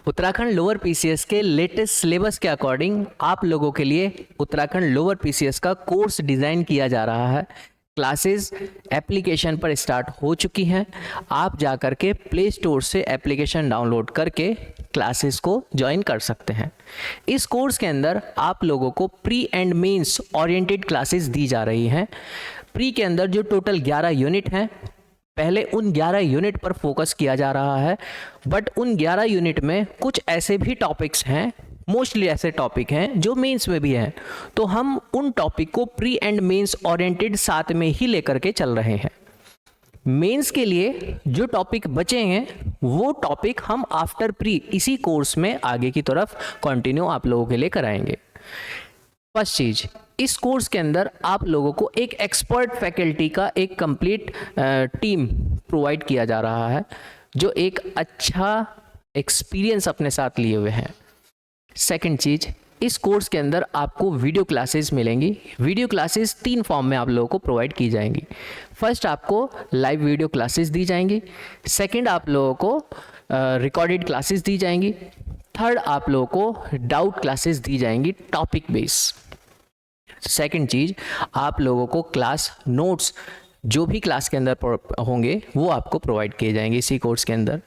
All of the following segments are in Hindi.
उत्तराखंड लोअर पीसीएस के लेटेस्ट सिलेबस के अकॉर्डिंग आप लोगों के लिए उत्तराखंड लोअर पीसीएस का कोर्स डिज़ाइन किया जा रहा है। क्लासेस एप्लीकेशन पर स्टार्ट हो चुकी हैं। आप जा कर के प्ले स्टोर से एप्लीकेशन डाउनलोड करके क्लासेस को ज्वाइन कर सकते हैं। इस कोर्स के अंदर आप लोगों को pre and mains oriented classes दी जा रही हैं। प्री के अंदर जो टोटल 11 यूनिट हैं, पहले उन 11 यूनिट पर फोकस किया जा रहा है, बट उन 11 यूनिट में कुछ ऐसे भी टॉपिक्स हैं, मोस्टली ऐसे टॉपिक हैं जो मेंस में भी हैं, तो हम उन टॉपिक को प्री एंड मेंस ओरिएंटेड साथ में ही लेकर के चल रहे हैं। मेंस के लिए जो टॉपिक बचे हैं वो टॉपिक हम आफ्टर प्री इसी कोर्स में आगे की तरफ कंटिन्यू आप लोगों के लिए कराएंगे। फर्स्ट चीज, इस कोर्स के अंदर आप लोगों को एक एक्सपर्ट फैकल्टी का एक कंप्लीट टीम प्रोवाइड किया जा रहा है, जो एक अच्छा एक्सपीरियंस अपने साथ लिए हुए हैं। सेकंड चीज, इस कोर्स के अंदर आपको वीडियो क्लासेस मिलेंगी। वीडियो क्लासेस 3 फॉर्म में आप लोगों को प्रोवाइड की जाएंगी। फर्स्ट, आपको लाइव वीडियो क्लासेस दी जाएंगी। सेकंड, आप लोगों को रिकॉर्डेड क्लासेस दी जाएंगी। थर्ड, आप लोगों को डाउट क्लासेस दी जाएंगी टॉपिक बेस। सेकंड चीज, आप लोगों को क्लास नोट्स जो भी क्लास के अंदर होंगे वो आपको प्रोवाइड किए जाएंगे इसी कोर्स के अंदर।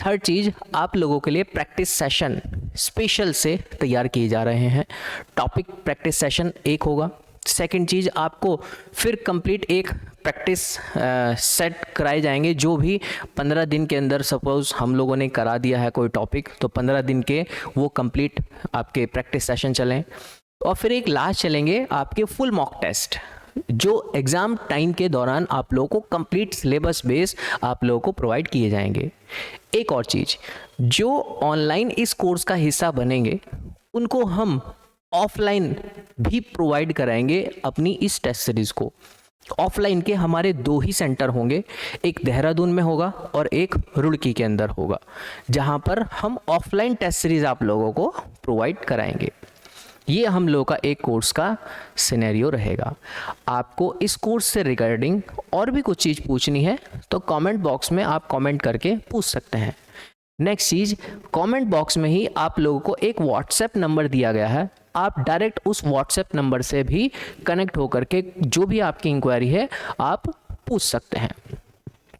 थर्ड चीज, आप लोगों के लिए प्रैक्टिस सेशन स्पेशल से तैयार किए जा रहे हैं। टॉपिक प्रैक्टिस सेशन एक होगा। सेकंड चीज, आपको फिर कंप्लीट एक प्रैक्टिस सेट कराए जाएंगे, जो भी 15 दिन के अंदर सपोज हम लोगों ने करा दिया है कोई टॉपिक, तो 15 दिन के वो कंप्लीट आपके प्रैक्टिस सेशन चलें। और फिर एक लास्ट चलेंगे आपके फुल मॉक टेस्ट, जो एग्ज़ाम टाइम के दौरान आप लोगों को कंप्लीट सिलेबस बेस आप लोगों को प्रोवाइड किए जाएंगे। एक और चीज़, जो ऑनलाइन इस कोर्स का हिस्सा बनेंगे उनको हम ऑफलाइन भी प्रोवाइड कराएंगे अपनी इस टेस्ट सीरीज़ को। ऑफलाइन के हमारे 2 ही सेंटर होंगे, एक देहरादून में होगा और एक रुड़की के अंदर होगा, जहां पर हम ऑफलाइन टेस्ट सीरीज़ आप लोगों को प्रोवाइड कराएंगे। ये हम लोगों का एक कोर्स का सिनेरियो रहेगा। आपको इस कोर्स से रिगार्डिंग और भी कुछ चीज़ पूछनी है तो कमेंट बॉक्स में आप कमेंट करके पूछ सकते हैं। नेक्स्ट चीज़, कमेंट बॉक्स में ही आप लोगों को एक व्हाट्सएप नंबर दिया गया है, आप डायरेक्ट उस व्हाट्सएप नंबर से भी कनेक्ट होकर के जो भी आपकी इंक्वायरी है आप पूछ सकते हैं।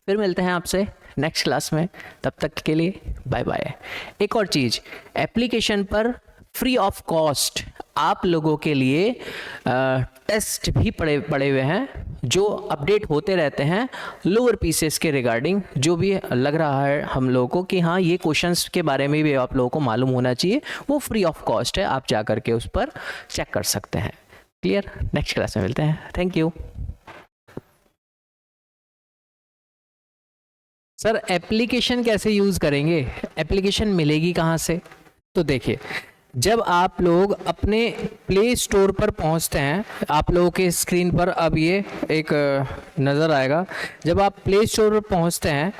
फिर मिलते हैं आपसे नेक्स्ट क्लास में, तब तक के लिए बाय बाय। एक और चीज़, एप्लीकेशन पर फ्री ऑफ कॉस्ट आप लोगों के लिए टेस्ट भी पड़े हुए हैं, जो अपडेट होते रहते हैं लोअर पीसेस के रिगार्डिंग। जो भी लग रहा है हम लोगों को कि हाँ ये क्वेश्चंस के बारे में भी आप लोगों को मालूम होना चाहिए, वो फ्री ऑफ कॉस्ट है, आप जा करके उस पर चेक कर सकते हैं। क्लियर? नेक्स्ट क्लास में मिलते हैं। Thank you sir. एप्लीकेशन कैसे यूज़ करेंगे? एप्लीकेशन मिलेगी कहाँ से? तो देखिए, जब आप लोग अपने प्ले स्टोर पर पहुंचते हैं, आप लोगों के स्क्रीन पर अब ये एक नज़र आएगा। जब आप प्ले स्टोर पर पहुंचते हैं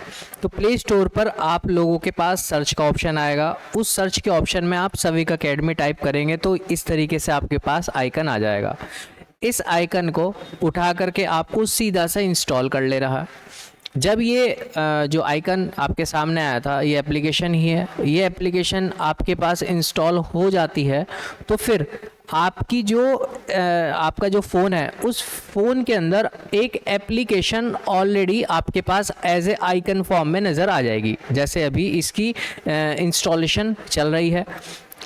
तो प्ले स्टोर पर आप लोगों के पास सर्च का ऑप्शन आएगा। उस सर्च के ऑप्शन में आप सविक अकेडमी टाइप करेंगे तो इस तरीके से आपके पास आइकन आ जाएगा। इस आइकन को उठा करके आपको सीधा सा इंस्टॉल कर ले रहा है। जब ये जो आइकन आपके सामने आया था, ये एप्लीकेशन ही है, ये एप्लीकेशन आपके पास इंस्टॉल हो जाती है तो फिर आपकी जो आपका जो फ़ोन है उस फ़ोन के अंदर एक एप्लीकेशन ऑलरेडी आपके पास एज ए आइकन फॉर्म में नज़र आ जाएगी। जैसे अभी इसकी इंस्टॉलेशन चल रही है।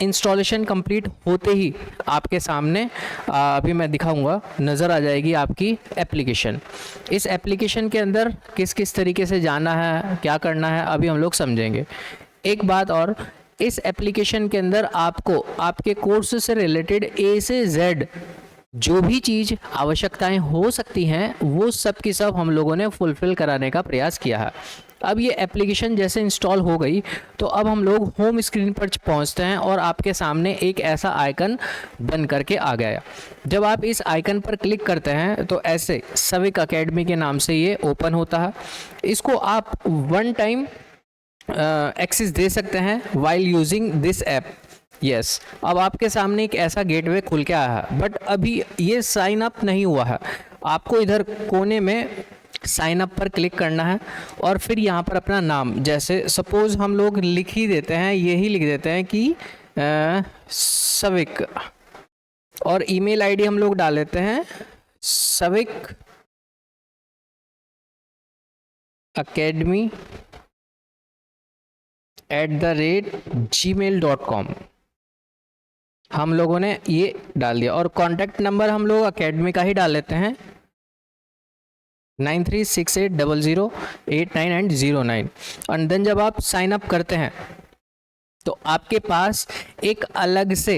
इंस्टॉलेशन कंप्लीट होते ही आपके सामने अभी मैं दिखाऊंगा, नज़र आ जाएगी आपकी एप्लीकेशन। इस एप्लीकेशन के अंदर किस किस तरीके से जाना है, क्या करना है, अभी हम लोग समझेंगे। एक बात और, इस एप्लीकेशन के अंदर आपको आपके कोर्स से रिलेटेड A से Z जो भी चीज़ आवश्यकताएं हो सकती हैं वो सब की सब हम लोगों ने फुलफ़िल कराने का प्रयास किया है। अब ये एप्लीकेशन जैसे इंस्टॉल हो गई तो अब हम लोग होम स्क्रीन पर पहुंचते हैं और आपके सामने एक ऐसा आइकन बन करके आ गया। जब आप इस आइकन पर क्लिक करते हैं तो ऐसे सविक अकेडमी के नाम से ये ओपन होता है। इसको आप 1 टाइम एक्सेस दे सकते हैं while using this app. Yes, अब आपके सामने एक ऐसा गेटवे खुल के आया है, बट अभी ये साइन अप नहीं हुआ है। आपको इधर कोने में साइन अप पर क्लिक करना है और फिर यहाँ पर अपना नाम, जैसे सपोज हम लोग लिख ही देते हैं, यही लिख देते हैं कि सविक, और ईमेल आईडी हम लोग डाल देते हैं savicacademy@gmail.com हम लोगों ने ये डाल दिया। और कॉन्टैक्ट नंबर हम लोग अकेडमी का ही डाल लेते हैं 9368008909। एंड देन जब आप साइन अप करते हैं तो आपके पास एक अलग से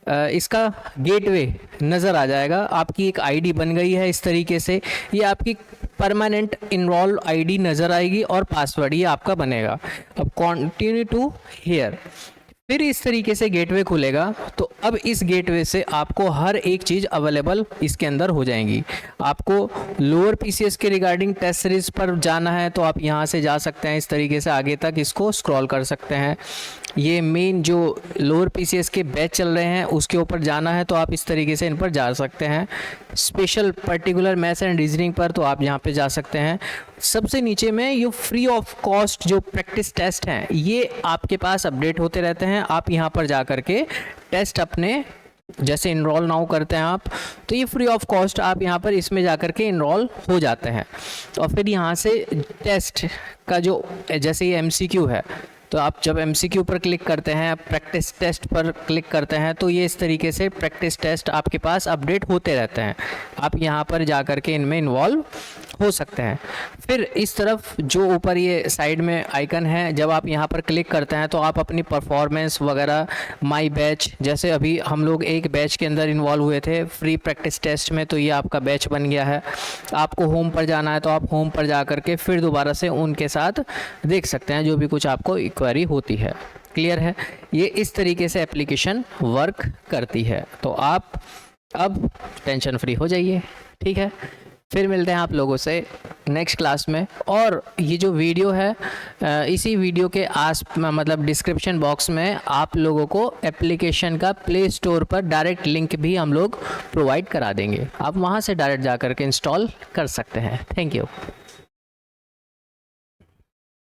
इसका गेटवे नज़र आ जाएगा। आपकी एक आईडी बन गई है इस तरीके से, ये आपकी परमानेंट इनरोल आईडी नज़र आएगी और पासवर्ड ये आपका बनेगा। अब कंटिन्यू टू हियर, फिर इस तरीके से गेटवे खुलेगा। तो अब इस गेटवे से आपको हर एक चीज़ अवेलेबल इसके अंदर हो जाएंगी। आपको लोअर पीसीएस के रिगार्डिंग टेस्ट सीरीज़ पर जाना है तो आप यहाँ से जा सकते हैं, इस तरीके से आगे तक इसको स्क्रॉल कर सकते हैं। ये मेन जो लोअर पीसीएस के बैच चल रहे हैं उसके ऊपर जाना है तो आप इस तरीके से इन पर जा सकते हैं। Special particular maths and reasoning पर तो आप यहाँ पे जा सकते हैं। सबसे नीचे में ये फ्री ऑफ कॉस्ट जो प्रैक्टिस टेस्ट हैं ये आपके पास अपडेट होते रहते हैं। आप यहाँ पर जा कर के टेस्ट अपने जैसे इनरोल नाउ करते हैं आप, तो ये फ्री ऑफ कॉस्ट आप यहाँ पर इसमें जा कर के इनरोल हो जाते हैं। और फिर यहाँ से टेस्ट का जो जैसे ये MCQ है तो आप जब MCQ पर क्लिक करते हैं, प्रैक्टिस टेस्ट पर क्लिक करते हैं तो ये इस तरीके से प्रैक्टिस टेस्ट आपके पास अपडेट होते रहते हैं। आप यहाँ पर जा कर के इनमें इन्वॉल्व हो सकते हैं। फिर इस तरफ जो ऊपर ये साइड में आइकन है, जब आप यहाँ पर क्लिक करते हैं तो आप अपनी परफॉर्मेंस वगैरह, माई बैच, जैसे अभी हम लोग एक बैच के अंदर इन्वॉल्व हुए थे फ्री प्रैक्टिस टेस्ट में, तो ये आपका बैच बन गया है। आपको होम पर जाना है तो आप होम पर जा कर के फिर दोबारा से उनके साथ देख सकते हैं जो भी कुछ आपको क्वेरी होती है। क्लियर है? ये इस तरीके से एप्लीकेशन वर्क करती है। तो आप अब टेंशन फ्री हो जाइए। ठीक है, फिर मिलते हैं आप लोगों से नेक्स्ट क्लास में। और ये जो वीडियो है इसी वीडियो के मतलब डिस्क्रिप्शन बॉक्स में आप लोगों को एप्लीकेशन का प्ले स्टोर पर डायरेक्ट लिंक भी हम लोग प्रोवाइड करा देंगे। आप वहाँ से डायरेक्ट जा कर के इंस्टॉल कर सकते हैं। Thank you.